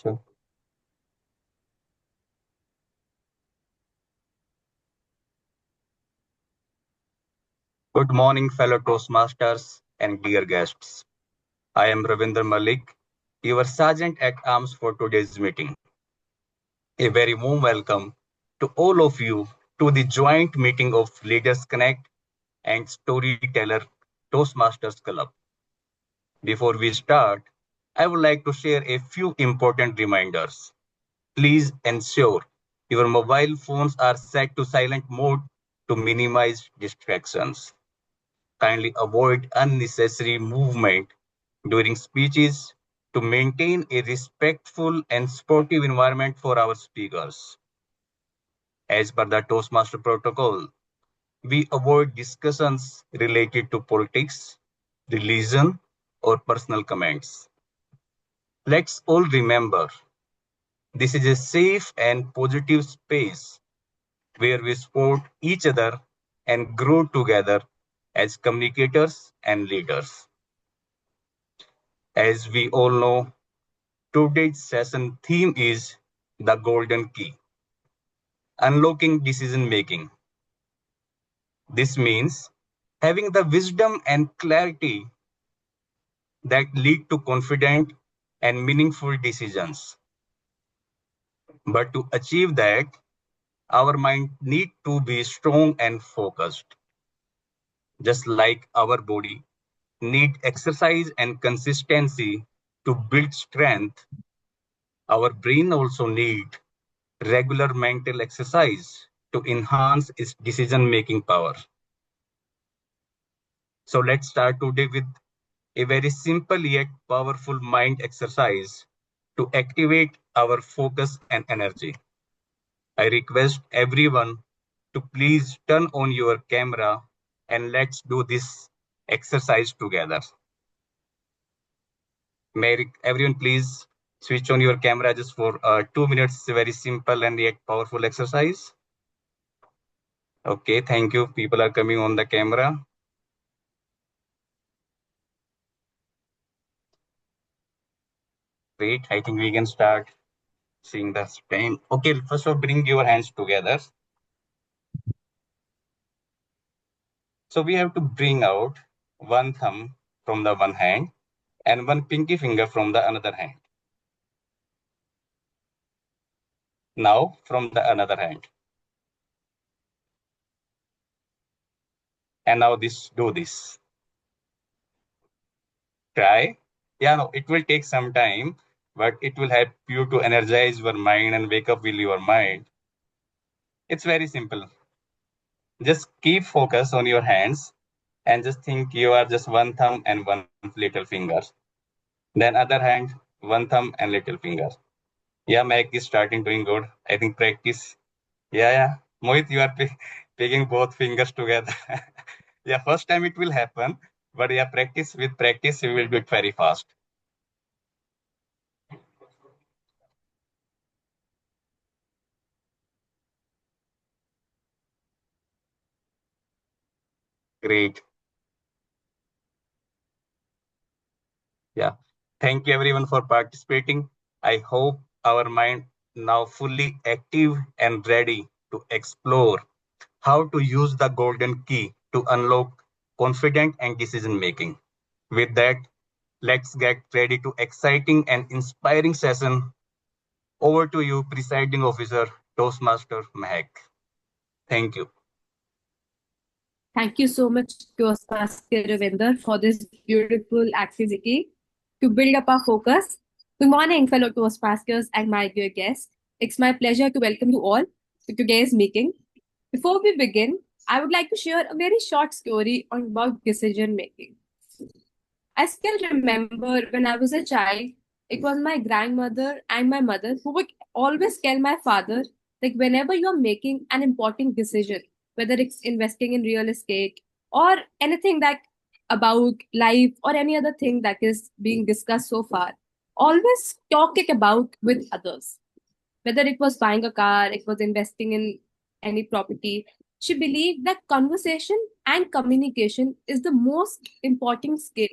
Sure. Good morning, fellow Toastmasters and dear guests. I am Ravinder Malik, your Sergeant at Arms for today's meeting. A very warm welcome to all of you to the joint meeting of Leaders Connect and Storyteller Toastmasters Club. Before we start, I would like to share a few important reminders. Please ensure your mobile phones are set to silent mode to minimize distractions. Kindly avoid unnecessary movement during speeches to maintain a respectful and sportive environment for our speakers. As per the Toastmaster protocol, we avoid discussions related to politics, religion, or personal comments. Let's all remember this is a safe and positive space where we support each other and grow together as communicators and leaders. As we all know, today's session theme is the golden key, unlocking decision making. This means having the wisdom and clarity that lead to confident and meaningful decisions. But to achieve that, our mind need to be strong and focused. Just like our body need exercise and consistency to build strength, our brain also need regular mental exercise to enhance its decision making power. So let's start today with a very simple yet powerful mind exercise to activate our focus and energy. I request everyone to please turn on your camera and let's do this exercise together. May everyone please switch on your camera just for 2 minutes. Very simple and yet powerful exercise. Okay, thank you. People are coming on the camera. Great. I think we can start seeing the time. Okay, first of all, bring your hands together. So we have to bring out one thumb from the one hand and one pinky finger from the another hand. Now from the another hand. And now do this. Try. Yeah, no, it will take some time, but it will help you to energize your mind and wake up with your mind. It's very simple. Just keep focus on your hands and just think you are just one thumb and one little finger. Then other hand, one thumb and little finger. Yeah, Meg is starting doing good. I think practice. Yeah. Mohit, you are picking both fingers together. Yeah, first time it will happen, but yeah, with practice, you will do it very fast. Great. Yeah. Thank you everyone for participating. I hope our mind now fully active and ready to explore how to use the golden key to unlock confident and decision making. With that, let's get ready to exciting and inspiring session. Over to you, presiding officer, Toastmaster Mehak. Thank you. Thank you so much, Toastmaster Ravinder, for this beautiful activity to build up our focus. Good morning, fellow Toastmasters and my dear guests. It's my pleasure to welcome you all to today's meeting. Before we begin, I would like to share a very short story on about decision making. I still remember when I was a child, it was my grandmother and my mother who would always tell my father, like, whenever you're making an important decision, whether it's investing in real estate or anything that about life or any other thing that is being discussed so far, always talk it about with others. Whether it was buying a car, it was investing in any property. She believed that conversation and communication is the most important skill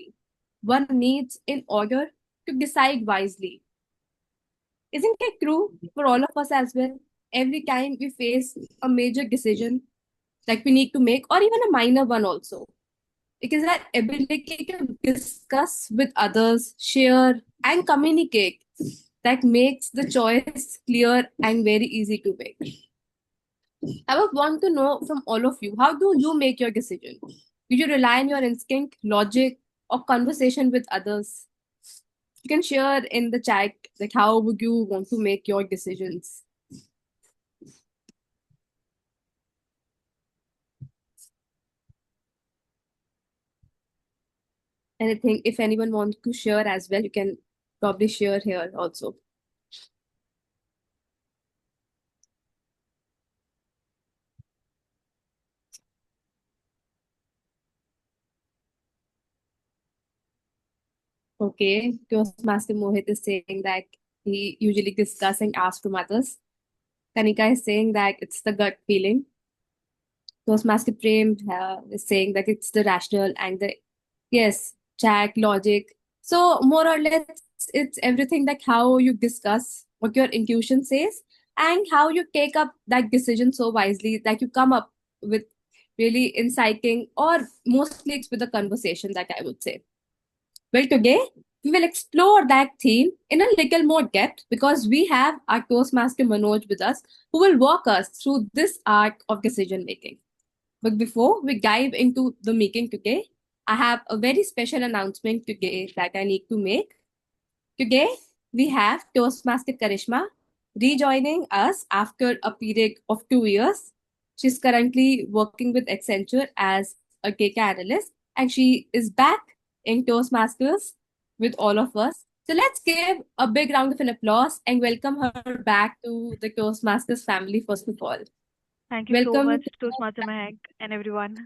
one needs in order to decide wisely. Isn't it true for all of us as well? Every time we face a major decision like we need to make, or even a minor one also, it is our ability to discuss with others, share, and communicate that makes the choice clear and very easy to make. I would want to know from all of you, how do you make your decision? Do you rely on your instinct, logic, or conversation with others? You can share in the chat, like how would you want to make your decisions? Anything, if anyone wants to share as well, you can probably share here also. Okay, Toastmaster Mohit is saying that he usually discuss and ask from others. Kanika is saying that it's the gut feeling. Toastmaster Prem is saying that it's the rational and the yes, chat, logic. So more or less, it's everything like how you discuss what your intuition says and how you take up that decision so wisely that you come up with really inciting or mostly it's with a conversation that I would say. Well, today we will explore that theme in a little more depth because we have our Toastmaster Manoj with us who will walk us through this art of decision making. But before we dive into the meeting today, I have a very special announcement today that I need to make. Today, we have Toastmaster Karishma rejoining us after a period of 2 years. She's currently working with Accenture as a data analyst, and she is back in Toastmasters with all of us. So let's give a big round of an applause and welcome her back to the Toastmasters family, first of all. Thank you so Welcome. much, Toastmaster Mahek and everyone.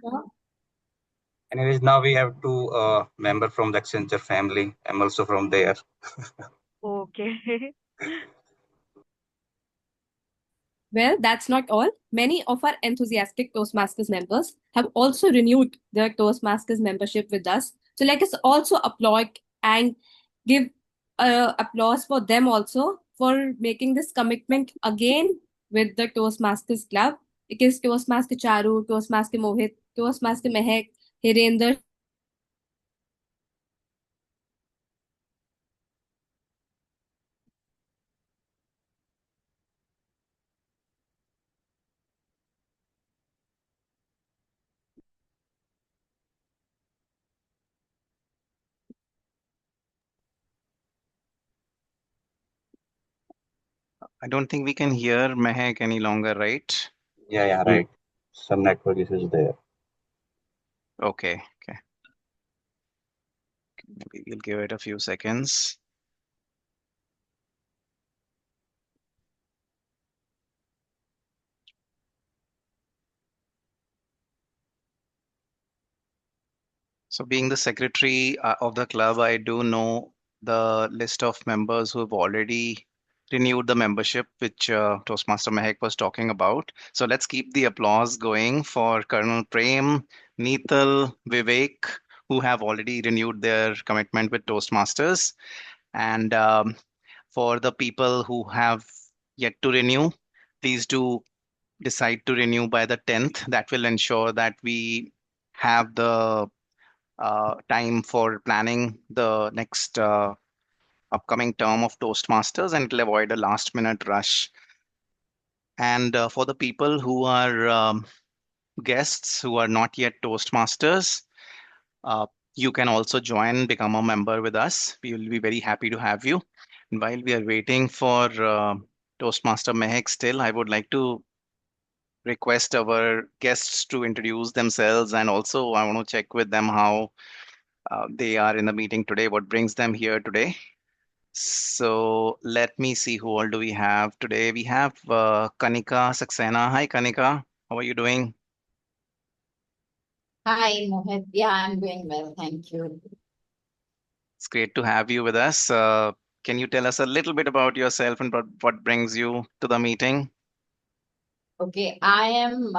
Anyways, now we have two member from the Accenture family. I'm also from there. Okay. Well, that's not all. Many of our enthusiastic Toastmasters members have also renewed their Toastmasters membership with us. So let us also applaud and give applause for them also for making this commitment again with the Toastmasters Club. It is Toastmaster Charu, Toastmaster Mohit, Toastmaster Mehek, Hirender, I don't think we can hear Mehak any longer, right? Yeah, right. Some network issues there. Okay, okay. Maybe we'll give it a few seconds. So, being the secretary of the club, I do know the list of members who have already renewed the membership, which Toastmaster Mehak was talking about. So, let's keep the applause going for Colonel Prem, Neetal, Vivek, who have already renewed their commitment with Toastmasters. And for the people who have yet to renew, please do decide to renew by the 10th. That will ensure that we have the time for planning the next upcoming term of Toastmasters, and it'll avoid a last minute rush. And for the people who are guests who are not yet Toastmasters, uh, you can also join, become a member with us. We will be very happy to have you. And while we are waiting for Toastmaster Mehek still, I would like to request our guests to introduce themselves, and also I want to check with them how they are in the meeting today, what brings them here today. So let me see, who all do we have today? We have Kanika Saxena. Hi, Kanika. How are you doing? Hi, Mohit. Yeah, I'm doing well. Thank you. It's great to have you with us. Can you tell us a little bit about yourself and what brings you to the meeting? Okay, I am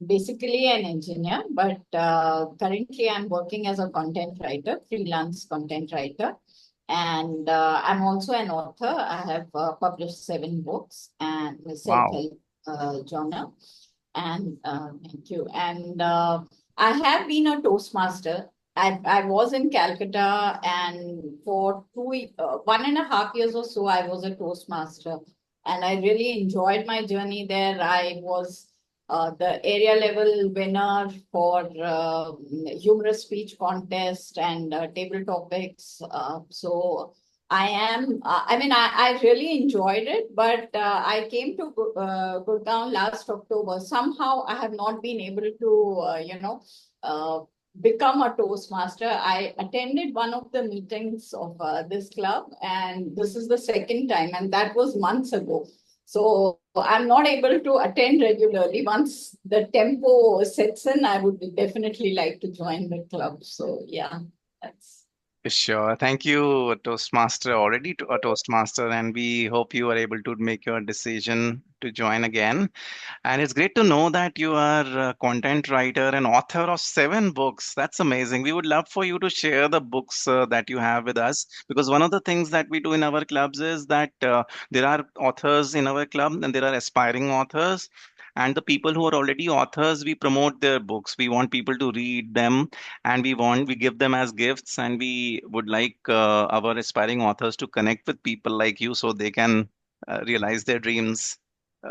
basically an engineer, but currently I'm working as a content writer, freelance content writer. And I'm also an author. I have published 7 books and a Wow. self-help journal. And thank you. And I have been a Toastmaster. I was in Calcutta, and for 1.5 years or so, I was a Toastmaster. And I really enjoyed my journey there. I was the area level winner for humorous speech contest and table topics. So I am, I mean, I really enjoyed it, but I came to Gurgaon last October. Somehow I have not been able to, uh, become a Toastmaster. I attended one of the meetings of this club, and this is the second time, and that was months ago. So I'm not able to attend regularly. Once the tempo sets in, I would definitely like to join the club. So yeah, that's. Sure. Thank you, Toastmaster, already a Toastmaster, and we hope you are able to make your decision to join again. And it's great to know that you are a content writer and author of 7 books. That's amazing. We would love for you to share the books that you have with us, because one of the things that we do in our clubs is that there are authors in our club and there are aspiring authors. And the people who are already authors, we promote their books. We want people to read them, and we give them as gifts. And we would like our aspiring authors to connect with people like you so they can realize their dreams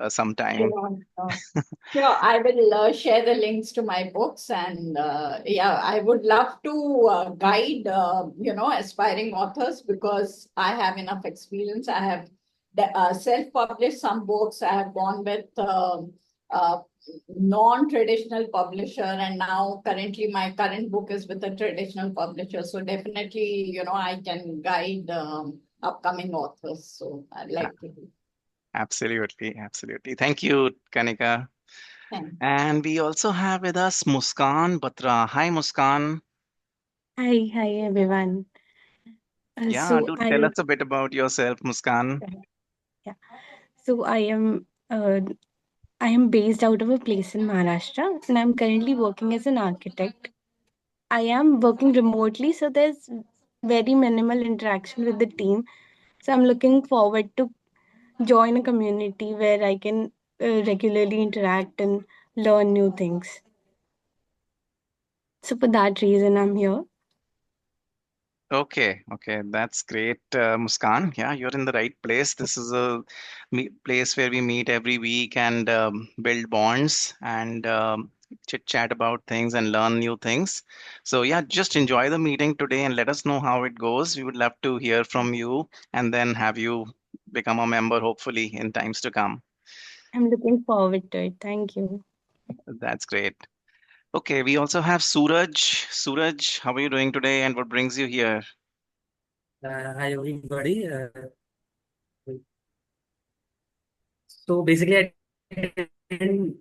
sometime. Sure, sure. I will share the links to my books, and yeah, I would love to guide, aspiring authors, because I have enough experience. I have self-published some books. I have gone with uh, non-traditional publisher, and now currently my current book is with a traditional publisher. So definitely, I can guide upcoming authors. So I'd like to do. Absolutely, absolutely. Thank you, Kanika. Thanks. And we also have with us Muskan Batra. Hi, Muskan. Hi everyone. Yeah, do tell us a bit about yourself, Muskan. Yeah. So I am based out of a place in Maharashtra, and I'm currently working as an architect. I am working remotely, so there's very minimal interaction with the team. So I'm looking forward to join a community where I can regularly interact and learn new things. So for that reason, I'm here. Okay, okay, that's great, Muskan. Yeah, you're in the right place. This is a place where we meet every week and build bonds and chit chat about things and learn new things. So, yeah, just enjoy the meeting today and let us know how it goes. We would love to hear from you and then have you become a member, hopefully, in times to come. I'm looking forward to it. Thank you. That's great. Okay, we also have Suraj. Suraj, how are you doing today and what brings you here? Hi everybody. So basically, didn't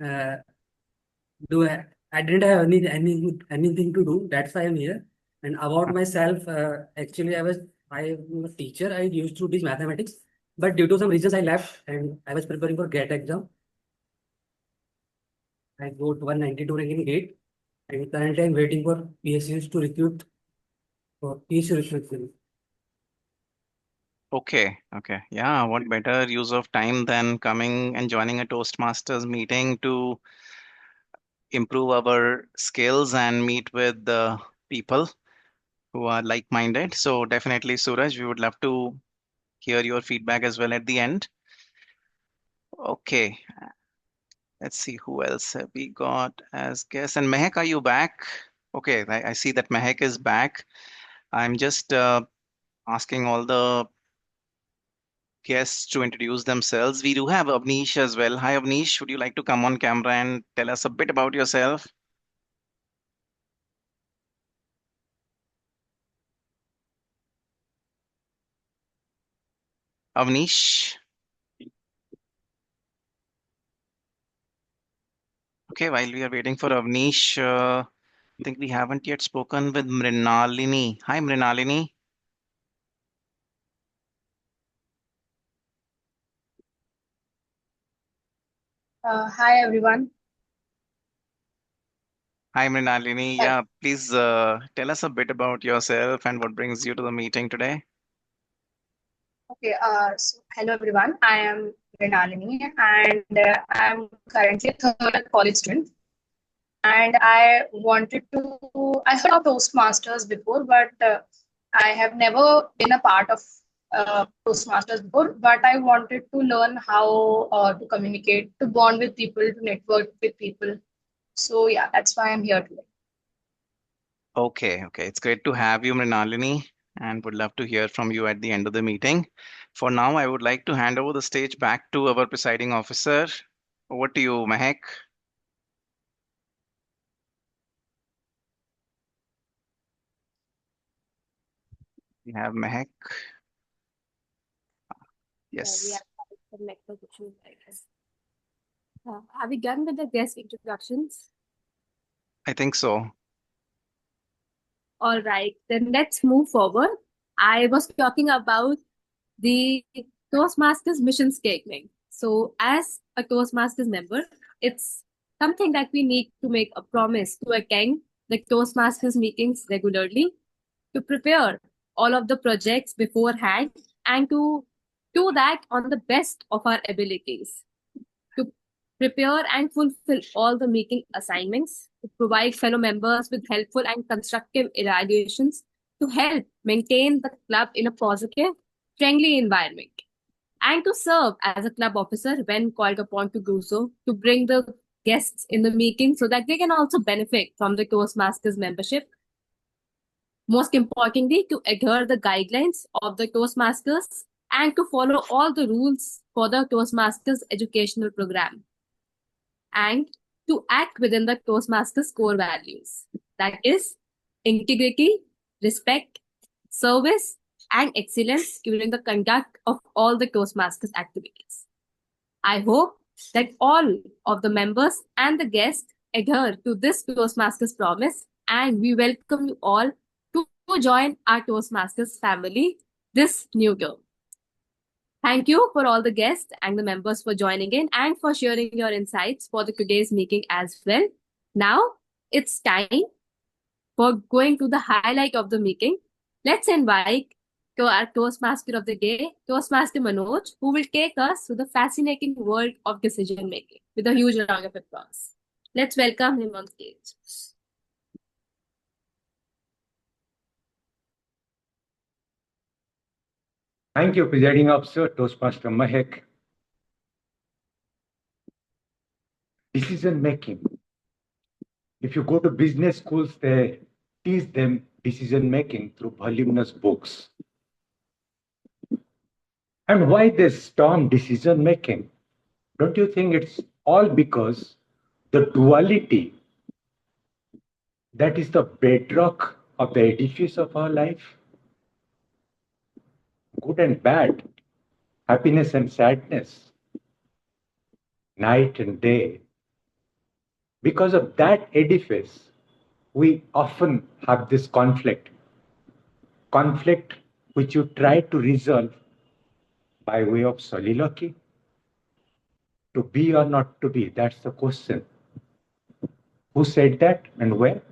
do I didn't have anything to do. That's why I'm here. And about myself, actually, I'm a teacher. I used to teach mathematics, but due to some reasons, I left, and I was preparing for GATE exam. I got 192 ranking GATE, and currently I'm waiting for PSUs to recruit for PSU recruitment. Okay, okay. Yeah, what better use of time than coming and joining a Toastmasters meeting to improve our skills and meet with the people who are like-minded. So definitely, Suraj, we would love to hear your feedback as well at the end. Okay, let's see who else have we got as guests. And Mehak, are you back? Okay, I see that Mehak is back. I'm just asking all the guests to introduce themselves. We do have Avnish as well. Hi, Avnish. Would you like to come on camera and tell us a bit about yourself? Avnish. Okay, while we are waiting for Avnish, I think we haven't yet spoken with Mrinalini. Hi, Mrinalini. Hi everyone. Hi, Mrinalini. Yeah, please tell us a bit about yourself and what brings you to the meeting today. Okay, so hello everyone. I am Renalini and I'm currently a third year college student. And I heard of Toastmasters before, but I have never been a part of Toastmasters before. But I wanted to learn how to communicate, to bond with people, to network with people. So yeah, that's why I'm here today. Okay, okay. It's great to have you, Mrinalini, and would love to hear from you at the end of the meeting. For now, I would like to hand over the stage back to our presiding officer. Over to you, Mehak. We have Mehak. We Yes, have some network issues, I guess. Are we done with the guest introductions? I think so. All right, then let's move forward. I was talking about the Toastmasters mission statement. So, as a Toastmasters member, it's something that we need to make a promise to attend the Toastmasters meetings regularly, to prepare all of the projects beforehand, and to do that on the best of our abilities, to prepare and fulfill all the meeting assignments, to provide fellow members with helpful and constructive evaluations, to help maintain the club in a positive, friendly environment, and to serve as a club officer when called upon to do so, to bring the guests in the meeting so that they can also benefit from the Toastmasters membership. Most importantly, to adhere the guidelines of the Toastmasters and to follow all the rules for the Toastmasters educational program, and to act within the Toastmasters core values. That is integrity, respect, service, and excellence during the conduct of all the Toastmasters activities. I hope that all of the members and the guests adhere to this Toastmasters promise, and we welcome you all to join our Toastmasters family this new term. Thank you for all the guests and the members for joining in and for sharing your insights for the today's meeting as well. Now it's time for going to the highlight of the meeting. Let's invite to our Toastmaster of the day, Toastmaster Manoj, who will take us to the fascinating world of decision making with a huge round of applause. Let's welcome him on stage. Thank you, Presiding Officer, Toastmaster Mahek. Decision making. If you go to business schools, they teach them decision making through voluminous books. And why this term decision making? Don't you think it's all because the duality that is the bedrock of the edifice of our life? Good and bad, happiness and sadness, night and day. Because of that edifice, we often have this conflict which you try to resolve by way of soliloquy. To be or not to be, that's the question. Who said that and where?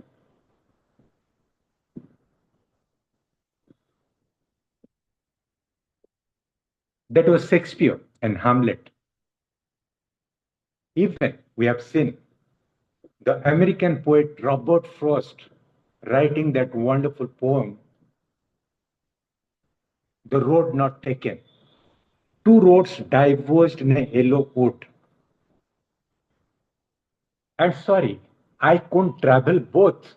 That was Shakespeare and Hamlet. Even we have seen the American poet Robert Frost writing that wonderful poem, The Road Not Taken. Two roads diverged in a yellow wood. And sorry, I couldn't travel both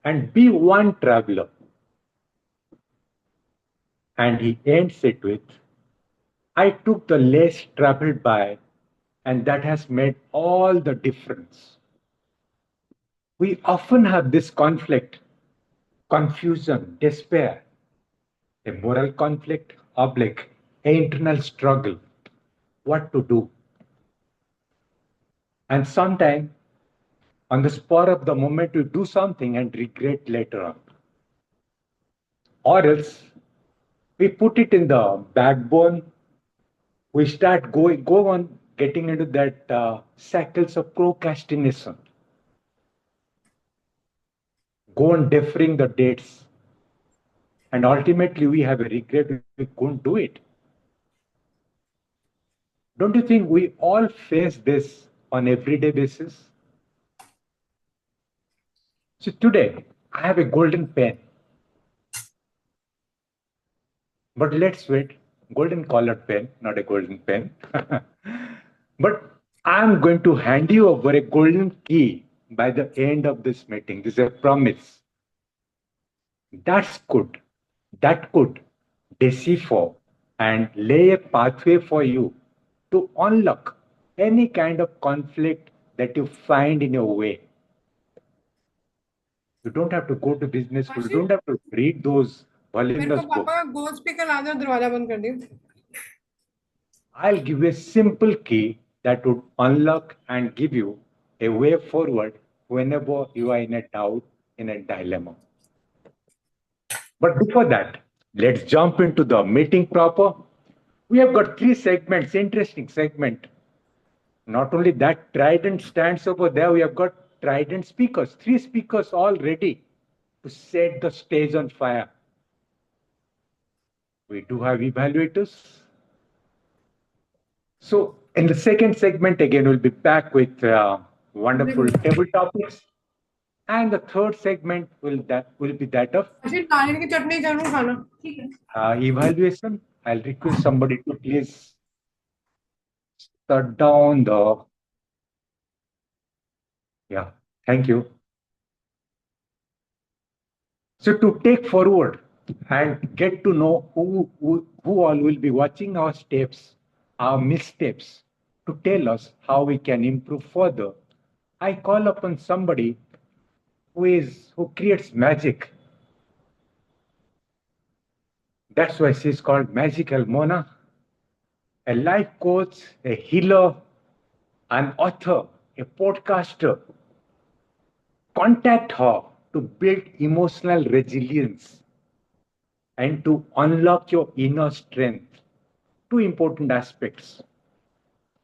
and be one traveler. And he ends it with, I took the less traveled by, and that has made all the difference. We often have this conflict, confusion, despair, a moral conflict, oblique, an internal struggle, what to do. And sometimes, on the spur of the moment, we do something and regret later on. Or else, we put it in the backbone, we start go on getting into that cycles of procrastination, go on deferring the dates, and ultimately we have a regret we couldn't do it. Don't you think we all face this on everyday basis? So today, I have a golden pen. But let's wait. Golden colored pen, not a golden pen. But I'm going to hand you over a golden key by the end of this meeting. This is a promise. That's good. That could decipher and lay a pathway for you to unlock any kind of conflict that you find in your way. You don't have to go to business school. You don't have to read those voluminous books. I'll give you a simple key that would unlock and give you a way forward whenever you are in a doubt, in a dilemma. But before that, let's jump into the meeting proper. We have got 3 segments, interesting segment. Not only that, Trident stands over there. We have got Trident speakers, 3 speakers all ready to set the stage on fire. We do have evaluators. So in the second segment, again, we'll be back with wonderful table topics. And the third segment will be that of evaluation. I'll request somebody to please shut down the. Yeah, thank you. So to take forward and get to know who all will be watching our steps, our missteps, to tell us how we can improve further, I call upon somebody who creates magic. That's why she's called Magical Mona, a life coach, a healer, an author, a podcaster. Contact her to build emotional resilience and to unlock your inner strength. 2 important aspects: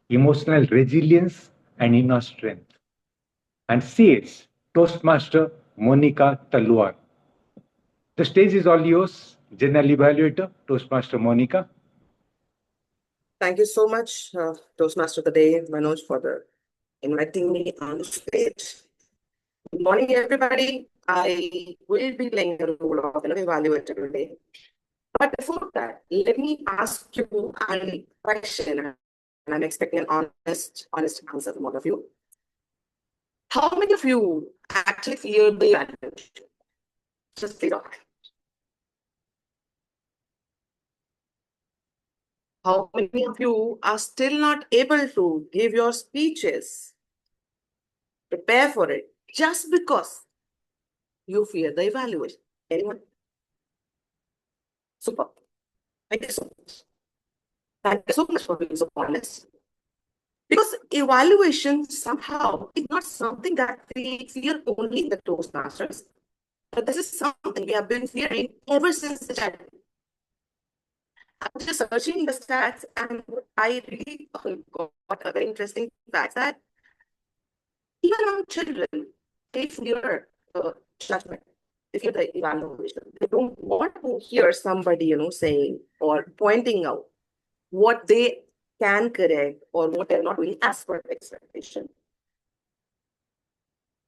emotional resilience and inner strength. And she is Toastmaster Monica Talwar. The stage is all yours, General Evaluator, Toastmaster Monica. Thank you so much, Toastmaster of the Day, Manoj, for inviting me on the stage. Good morning, everybody. I will be playing the role of an evaluator today. But before that, let me ask you a question, and I'm expecting an honest answer from all of you. How many of you actually fear the evaluation? Just please talk. How many of you are still not able to give your speeches, prepare for it, just because you fear the evaluation? Anyone? Super. Thank you so much. Thank you so much for being so honest. Because evaluation somehow is not something that we fear only in the Toastmasters, but this is something we have been fearing ever since the childhood. I was just searching the stats and I really got a very interesting fact that even among children, they fear judgment. They fear the evaluation. They don't want to hear somebody, saying or pointing out what they can correct or what they're not doing as per expectation.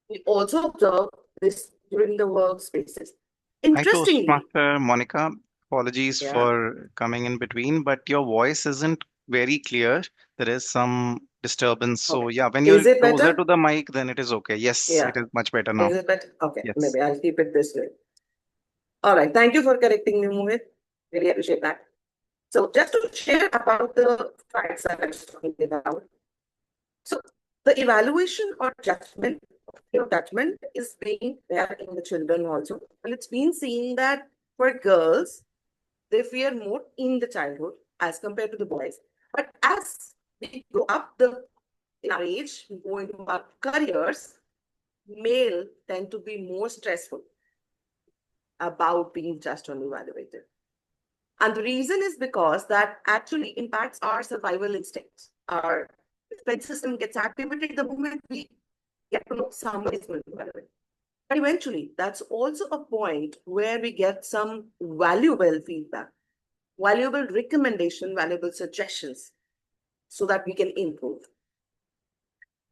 We also observe this during the workspaces. Interestingly, Hi, Toastmaster Monica. Apologies for coming in between, but your voice isn't very clear. There is some disturbance. So yeah, when you're closer to the mic, then it is okay. Yes, it is much better now. Is it better? Okay, yes. Maybe I'll keep it this way. All right, thank you for correcting me, Mohit. Really appreciate that. So just to share about the facts that I was talking about. So the evaluation or judgment is being there in the children also. And it's been seen that for girls, they fear more in the childhood as compared to the boys. But as we grow up in our age, we go into our careers, male tend to be more stressful about being judged or evaluated. And the reason is because that actually impacts our survival instincts. Our defense system gets activated the moment we get to know somebody is going to evaluate. But eventually, that's also a point where we get some valuable feedback, valuable recommendation, valuable suggestions. so that we can improve.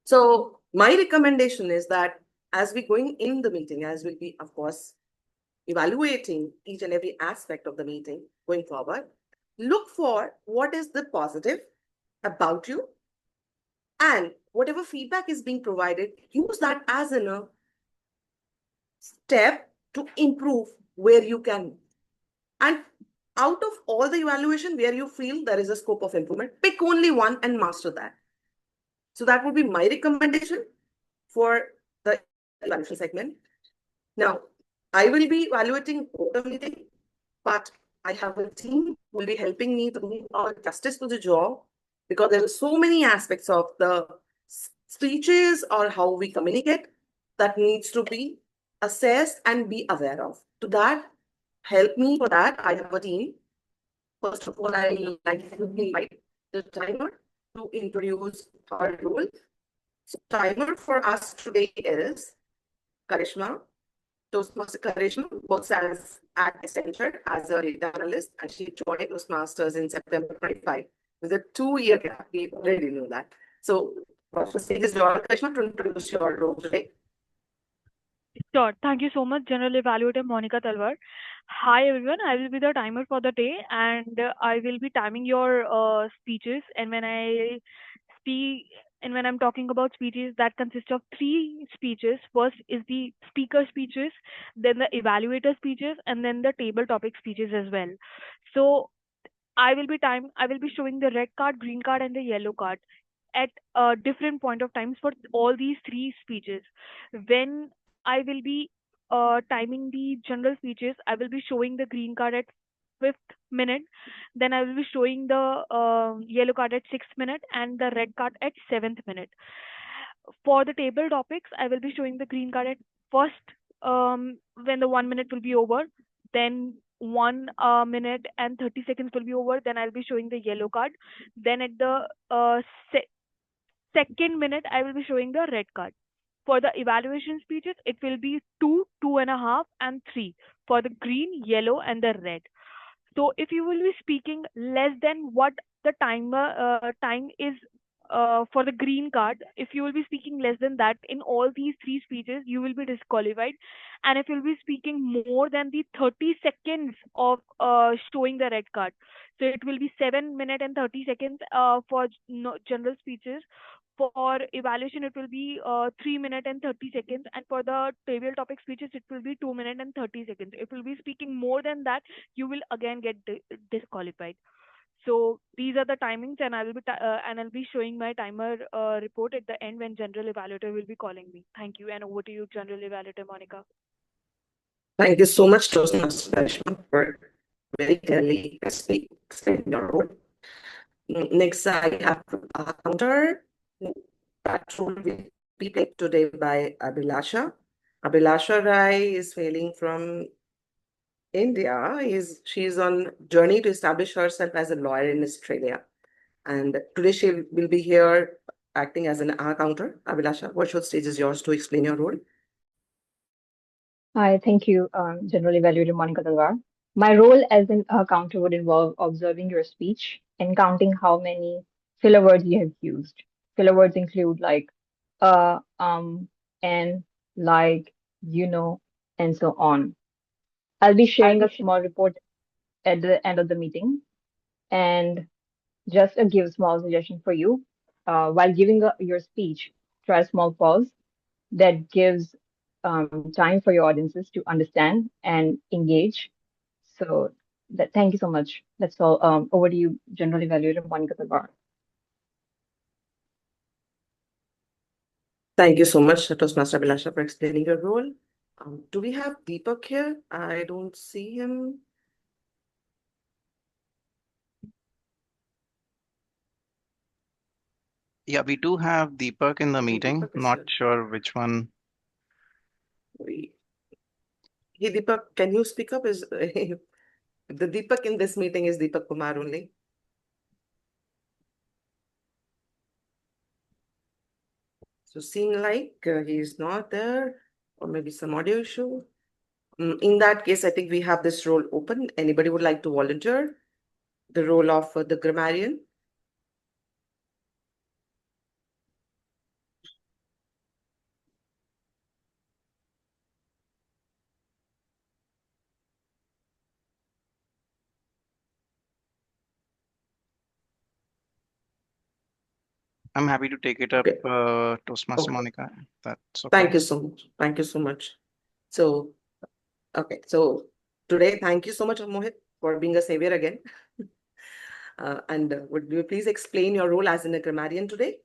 So my recommendation is that as we're going in the meeting, as we'll be, of course, evaluating each and every aspect of the meeting going forward, look for what is the positive about you, and whatever feedback is being provided, use that as a step to improve where you can. And out of all the evaluation where you feel there is a scope of improvement, pick only one and master that. So that would be my recommendation for the evaluation segment. Now, I will be evaluating the meeting, but I have a team who will be helping me to do justice to the job, because there are so many aspects of the speeches or how we communicate that needs to be assessed and be aware of. To that, help me for that. I have a team. First of all, I will like to invite the timer to introduce our role. So timer for us today is Karishma. Toastmaster Karishma works at Accenture as a data analyst, and she joined Toastmasters in September 25. With a 2-year gap, we already know that. So, the stage is yours, Karishma, to introduce your role today. Sure. Thank you so much, General Evaluator Monica Talwar. Hi, everyone. I will be the timer for the day, and I will be timing your speeches. And when I speak, and when I'm talking about speeches, that consist of 3 speeches. First is the speaker speeches, then the evaluator speeches, and then the table topic speeches as well. So I will be showing the red card, green card, and the yellow card at a different point of times for all these 3 speeches. When I will be timing the general speeches, I will be showing the green card at 5th minute, then I will be showing the yellow card at 6th minute and the red card at 7th minute. For the table topics, I will be showing the green card at first when the 1 minute will be over, then 1 minute and 30 seconds will be over, then I'll be showing the yellow card. Then at the second minute, I will be showing the red card. For the evaluation speeches, it will be 2, 2.5, and 3 for the green, yellow, and the red. So if you will be speaking less than what the time is for the green card, if you will be speaking less than that in all these 3 speeches, you will be disqualified. And if you'll be speaking more than the 30 seconds of showing the red card, so it will be 7 minutes and 30 seconds for general speeches. For evaluation, it will be 3 minutes and 30 seconds, and for the table topic speeches, it will be 2 minutes and 30 seconds. If you'll be speaking more than that, you will again get disqualified. So these are the timings, and I'll be showing my timer report at the end when General Evaluator will be calling me. Thank you, and over to you, General Evaluator Monica. Thank you so much, Toastmaster Karishma, for very clearly explaining your role. Next, I have a counter. That role will be played today by Abhilasha. Abhilasha Rai is hailing from India. She's on journey to establish herself as a lawyer in Australia. And today she will be here acting as an counter. Abhilasha, virtual stage is yours to explain your role. Hi, thank you, General Evaluator Monica Talwar. My role as an counter would involve observing your speech and counting how many filler words you have used. Filler words include like and, like, and so on. I'll be sharing a small report at the end of the meeting, and just give a small suggestion for you. While giving your speech, try a small pause that gives time for your audiences to understand and engage. So thank you so much. That's all. Over to you, General Evaluator Monica Talwar. Thank you so much, Toastmaster Abhilasha, for explaining your role. Do we have Deepak here? I don't see him. Yeah, we do have Deepak in the meeting. Not sure which one. Hey, Deepak, can you speak up? Is the Deepak in this meeting is Deepak Kumar only? So seeing like he's not there, or maybe some audio issue. In that case, I think we have this role open. Anybody would like to volunteer the role of the grammarian? I'm happy to take it up, Okay. Toastmaster Okay. Monica. That's okay. Thank you so much. Thank you so much. So, okay. So today, thank you so much, Mohit, for being a savior again. And would you please explain your role as a grammarian today?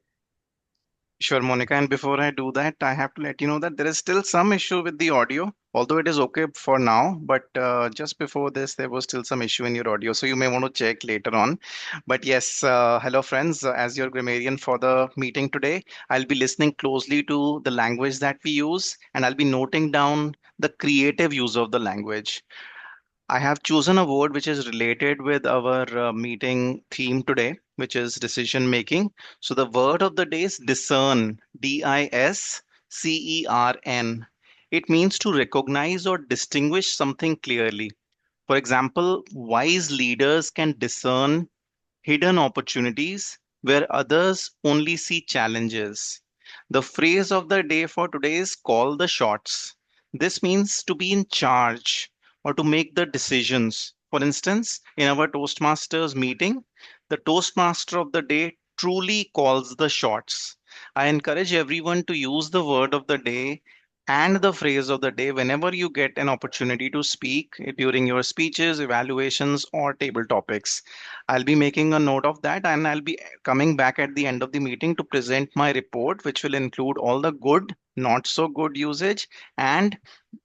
Sure, Monica. And before I do that, I have to let you know that there is still some issue with the audio, although it is okay for now. But just before this, there was still some issue in your audio. So you may want to check later on. But yes, hello, friends. As your grammarian for the meeting today, I'll be listening closely to the language that we use, and I'll be noting down the creative use of the language. I have chosen a word which is related with our meeting theme today, which is decision making. So the word of the day is discern, DISCERN. It means to recognize or distinguish something clearly. For example, wise leaders can discern hidden opportunities where others only see challenges. The phrase of the day for today is call the shots. This means to be in charge or to make the decisions. For instance, in our Toastmasters meeting, the Toastmaster of the day truly calls the shots. I encourage everyone to use the word of the day and the phrase of the day whenever you get an opportunity to speak during your speeches, evaluations, or table topics. I'll be making a note of that and I'll be coming back at the end of the meeting to present my report, which will include all the good, not so good usage. And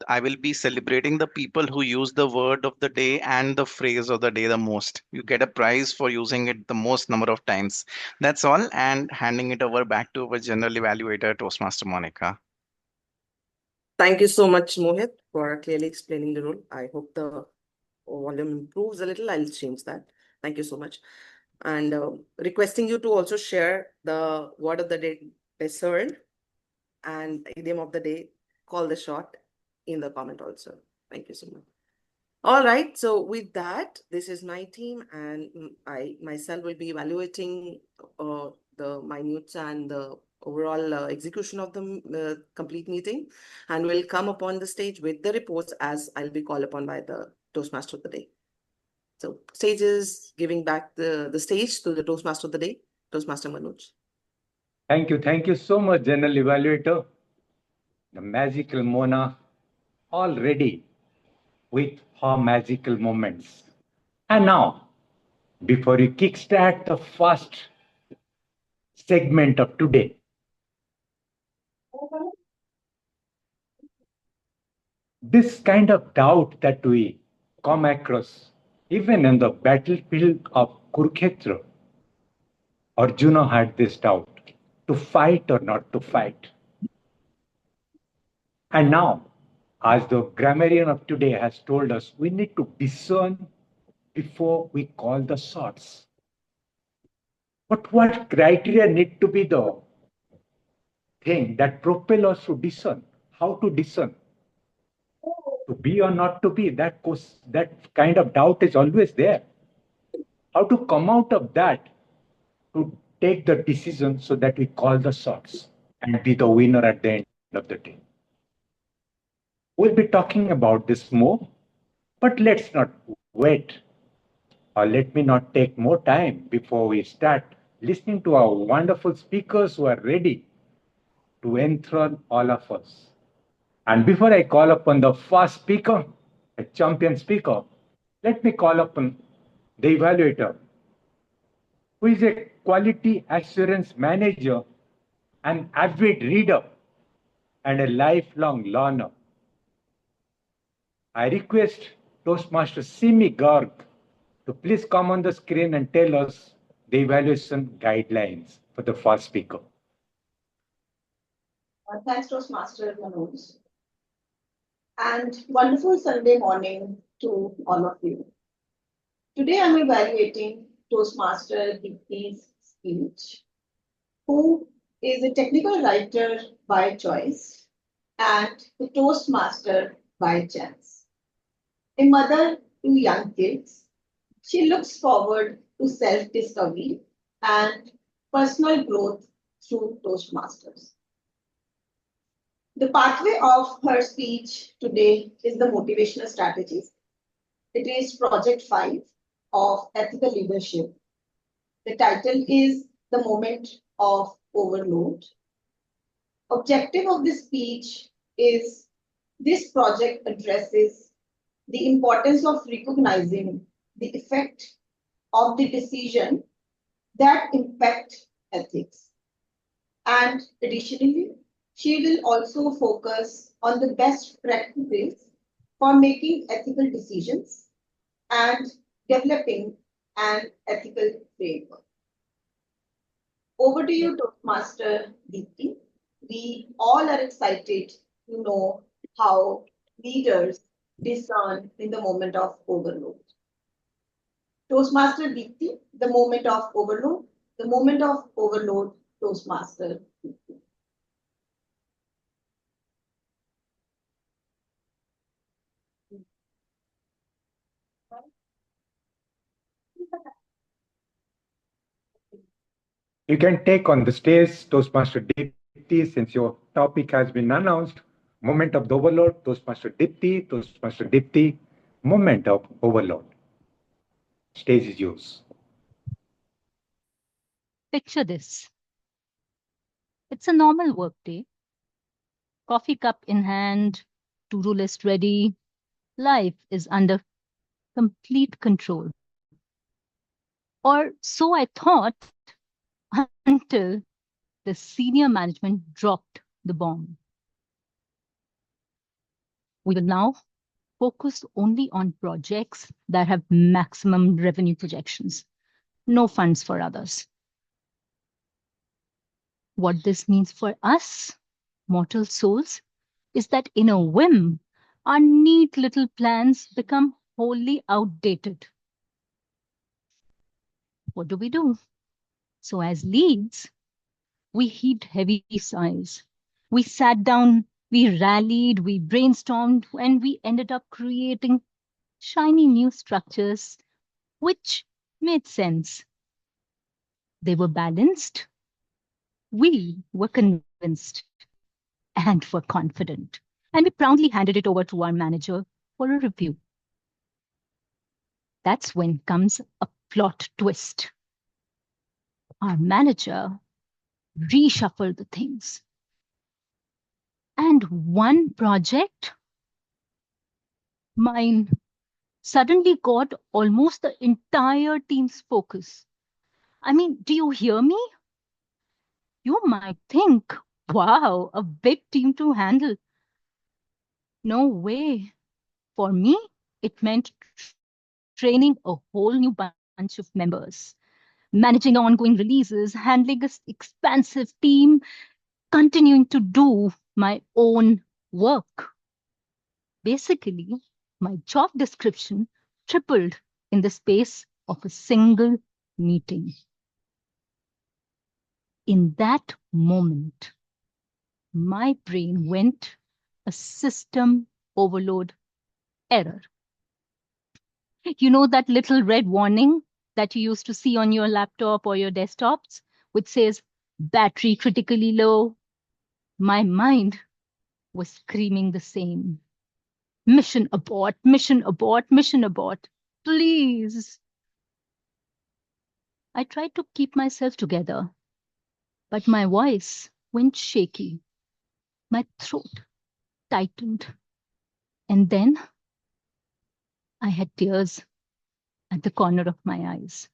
I will be celebrating the people who use the word of the day and the phrase of the day the most. You get a prize for using it the most number of times. That's all. And handing it over back to our general evaluator, Toastmaster Monica. Thank you so much, Mohit, for clearly explaining the role. I hope the volume improves a little. I'll change that. Thank you so much. And requesting you to also share the word of the day, discern, and idiom of the day, call the shot, in the comment also. Thank you so much. All right. So with that, this is my team, and I myself will be evaluating the minutes and the overall execution of the complete meeting, and will come upon the stage with the reports as I'll be called upon by the Toastmaster of the day. So stage is giving back the stage to the Toastmaster of the day, Toastmaster Manoj. Thank you. Thank you so much, General Evaluator. The magical Mona, all ready with her magical moments. And now, before you kickstart the first segment of today, this kind of doubt that we come across, even in the battlefield of Kurukshetra, Arjuna had this doubt, to fight or not to fight. And now, as the grammarian of today has told us, we need to discern before we call the shots. But what criteria need to be the thing that propel us to discern? How to discern? To be or not to be, that kind of doubt is always there. How to come out of that to take the decision so that we call the shots and be the winner at the end of the day. We'll be talking about this more, but let's not wait, or let me not take more time before we start listening to our wonderful speakers who are ready to enthrone all of us. And before I call upon the first speaker, a champion speaker, let me call upon the evaluator, who is a quality assurance manager, an avid reader, and a lifelong learner. I request Toastmaster Simi Garg to please come on the screen and tell us the evaluation guidelines for the first speaker. Thanks, Toastmaster Manoj. And wonderful Sunday morning to all of you. Today I'm evaluating Toastmaster Deepti's speech, who is a technical writer by choice and a Toastmaster by chance. A mother to young kids, she looks forward to self-discovery and personal growth through Toastmasters. The pathway of her speech today is the motivational strategies. It is Project 5 of Ethical Leadership. The title is The Moment of overload. Objective of this speech is this project addresses the importance of recognizing the effect of the decision that impact ethics. And additionally, she will also focus on the best practices for making ethical decisions and developing an ethical framework. Over to you, Toastmaster Deepti. We all are excited to know how leaders discern in the moment of overload. Toastmaster Deepti, the moment of overload, the moment of overload, Toastmaster Deepti. You can take on the stage Toastmaster Dipti since your topic has been announced. Moment of the overload, Toastmaster Dipti, moment of overload. Stage is yours. Picture this. It's a normal workday. Coffee cup in hand, to-do list ready. Life is under complete control. Or so I thought until the senior management dropped the bomb. We will now focus only on projects that have maximum revenue projections. No funds for others. What this means for us, mortal souls, is that in a whim, our neat little plans become wholly outdated. What do? So as leads, we heaved heavy sighs. We sat down, we rallied, we brainstormed, and we ended up creating shiny new structures, which made sense. They were balanced. We were convinced and were confident. And we proudly handed it over to our manager for a review. That's when comes a plot twist. Our manager reshuffled the things. And one project, mine, suddenly got almost the entire team's focus. I mean, do you hear me? You might think, wow, a big team to handle. No way. For me, it meant training a whole new bunch of members, managing ongoing releases, handling an expansive team, continuing to do my own work. Basically, my job description tripled in the space of a single meeting. In that moment, my brain went a system overload error. You know that little red warning that you used to see on your laptop or your desktops, which says battery critically low? My mind was screaming the same. Mission abort, mission abort, mission abort. Please. I tried to keep myself together, but my voice went shaky. My throat tightened. And then I had tears at the corner of my eyes.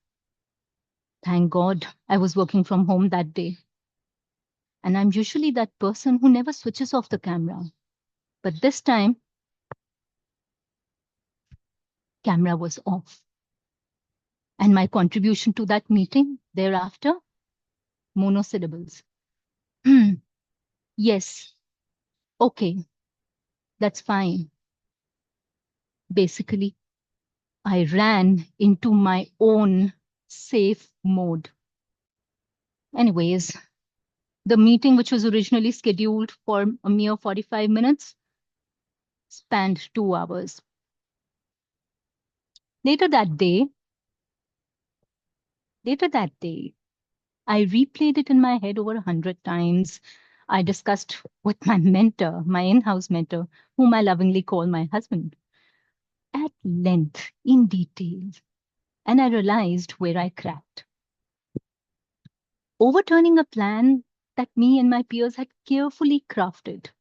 Thank God I was working from home that day. And I'm usually that person who never switches off the camera. But this time, camera was off. And my contribution to that meeting thereafter, monosyllables. Yes. Okay. That's fine. Basically, I ran into my own safe mode. Anyways, the meeting, which was originally scheduled for a mere 45 minutes, spanned 2 hours. Later that day, I replayed it in my head over 100 times. I discussed with my mentor, my in-house mentor, whom I lovingly call my husband, at length, in detail. And I realized where I cracked. Overturning a plan that me and my peers had carefully crafted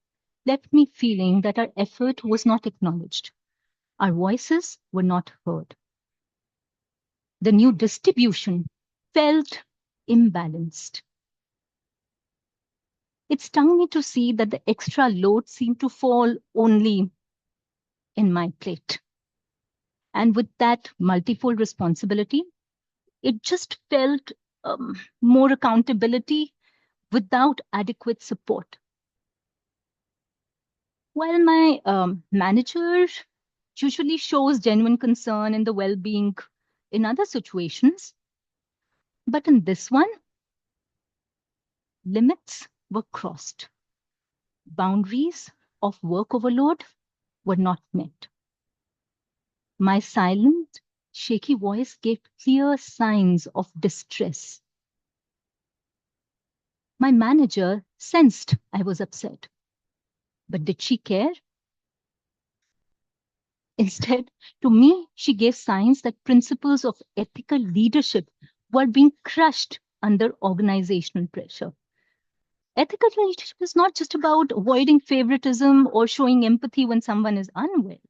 left me feeling that our effort was not acknowledged. Our voices were not heard. The new distribution felt imbalanced. It stung me to see that the extra load seemed to fall only in my plate. And with that multifold responsibility, it just felt more accountability without adequate support. While my manager usually shows genuine concern in the well-being in other situations, but in this one, limits were crossed. Boundaries of work overload were not met. My silent, shaky voice gave clear signs of distress. My manager sensed I was upset. But did she care? Instead, to me, she gave signs that principles of ethical leadership were being crushed under organizational pressure. Ethical leadership is not just about avoiding favoritism or showing empathy when someone is unwell.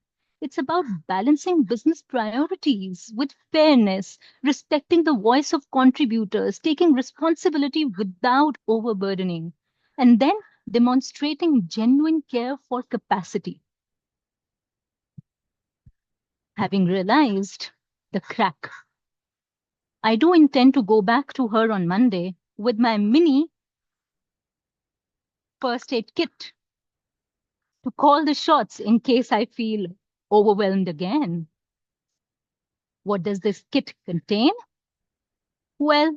It's about balancing business priorities with fairness, respecting the voice of contributors, taking responsibility without overburdening, and then demonstrating genuine care for capacity. Having realized the crack, I do intend to go back to her on Monday with my mini first aid kit to call the shots in case I feel overwhelmed again. What does this kit contain? Well,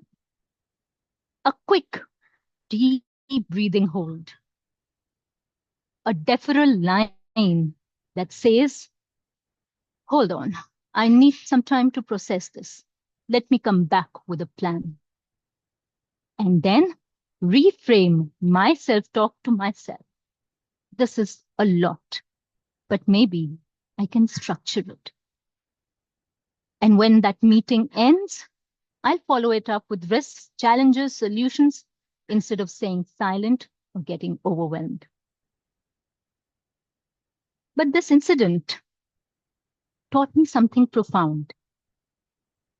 a quick, deep breathing hold, a deferral line that says, hold on, I need some time to process this. Let me come back with a plan. And then reframe my self-talk to myself. This is a lot, but maybe I can structure it. And when that meeting ends, I'll follow it up with risks, challenges, solutions, instead of staying silent or getting overwhelmed. But this incident taught me something profound,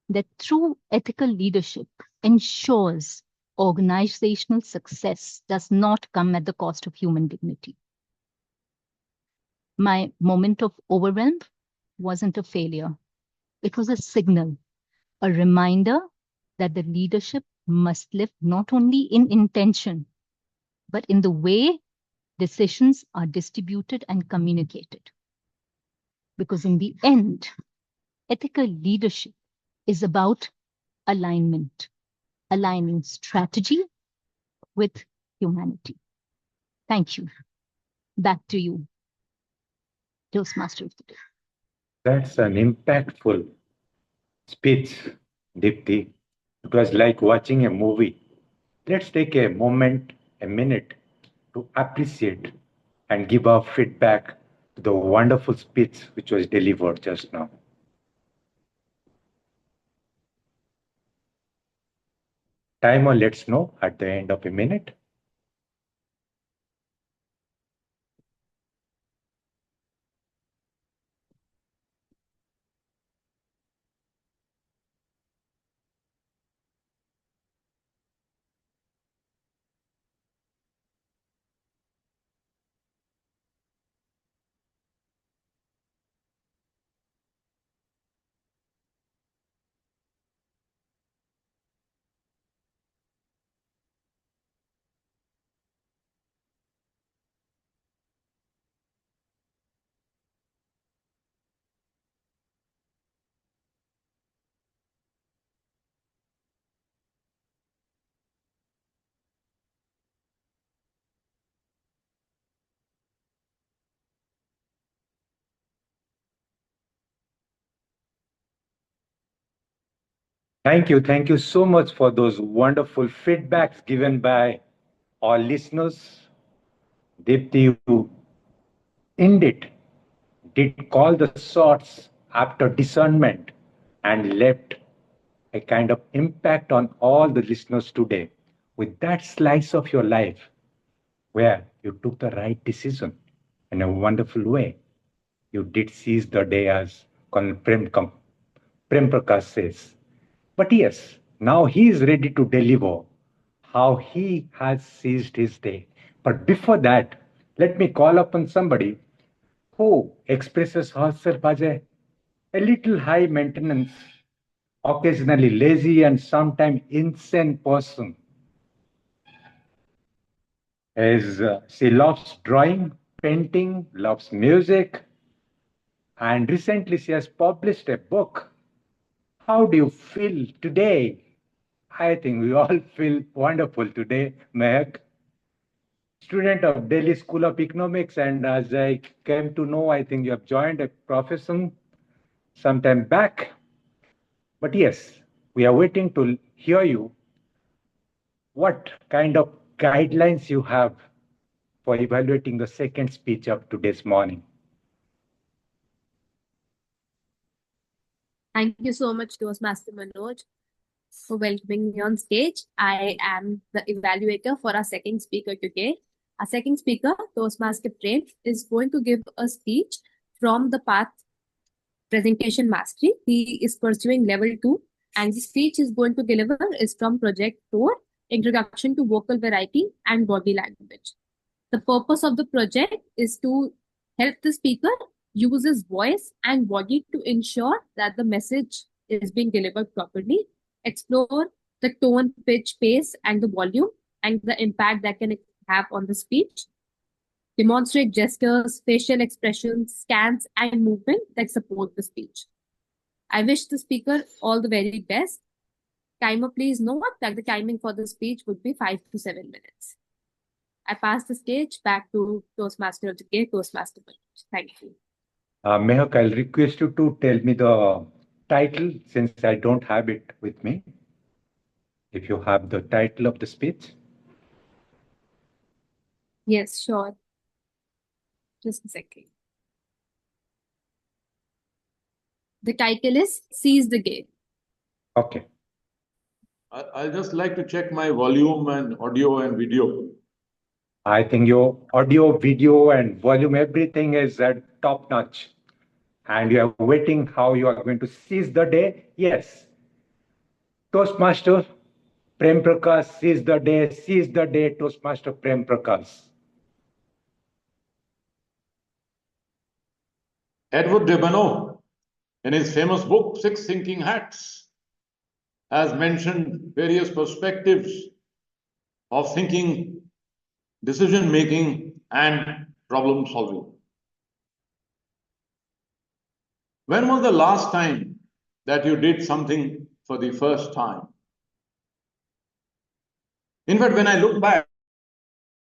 that true ethical leadership ensures organizational success does not come at the cost of human dignity. My moment of overwhelm wasn't a failure. It was a signal, a reminder that the leadership must live not only in intention, but in the way decisions are distributed and communicated. Because in the end, ethical leadership is about alignment, aligning strategy with humanity. Thank you. Back to you, Toastmasters today. That's an impactful speech, Dipti. It was like watching a movie. Let's take a minute to appreciate and give our feedback to the wonderful speech which was delivered just now. Timer lets know at the end of a minute. Thank you. Thank you so much for those wonderful feedbacks given by our listeners. Dipti, you indeed did call the shots after discernment and left a kind of impact on all the listeners today with that slice of your life where you took the right decision in a wonderful way. You did seize the day, as Colonel Prem Prakash says. But yes, now he is ready to deliver how he has seized his day. But before that, let me call upon somebody who expresses herself as a little high maintenance, occasionally lazy, and sometimes insane person. As she loves drawing, painting, loves music, and recently she has published a book. How do you feel today? I think we all feel wonderful today, Mehak. Student of Delhi School of Economics, and as I came to know, I think you have joined a profession sometime back. But yes, we are waiting to hear you what kind of guidelines you have for evaluating the second speech of today's morning. Thank you so much, Toastmaster Manoj, for welcoming me on stage. I am the evaluator for our second speaker today. Our second speaker, Toastmaster Prem, is going to give a speech from the path Presentation Mastery. He is pursuing level 2, and the speech he's going to deliver is from Project 4, Introduction to Vocal Variety and Body Language. The purpose of the project is to help the speaker use his voice and body to ensure that the message is being delivered properly, explore the tone, pitch, pace, and the volume, and the impact that can have on the speech, demonstrate gestures, facial expressions, scans, and movement that support the speech. I wish the speaker all the very best. Timer, please note that the timing for the speech would be 5 to 7 minutes. I pass the stage back to Toastmaster of the day, Toastmaster Manoj. Thank you. Mehak, I'll request you to tell me the title since I don't have it with me. If you have the title of the speech. Yes, sure. Just a second. The title is Seize the Game. Okay. I'll just like to check my volume and audio and video. I think your audio, video, and volume, everything is at top notch. And you are waiting how you are going to seize the day. Yes. Toastmaster Prem Prakash, seize the day, Toastmaster Prem Prakash. Edward de Bono, in his famous book, Six Thinking Hats, has mentioned various perspectives of thinking, decision making, and problem solving. When was the last time that you did something for the first time? In fact, when I look back,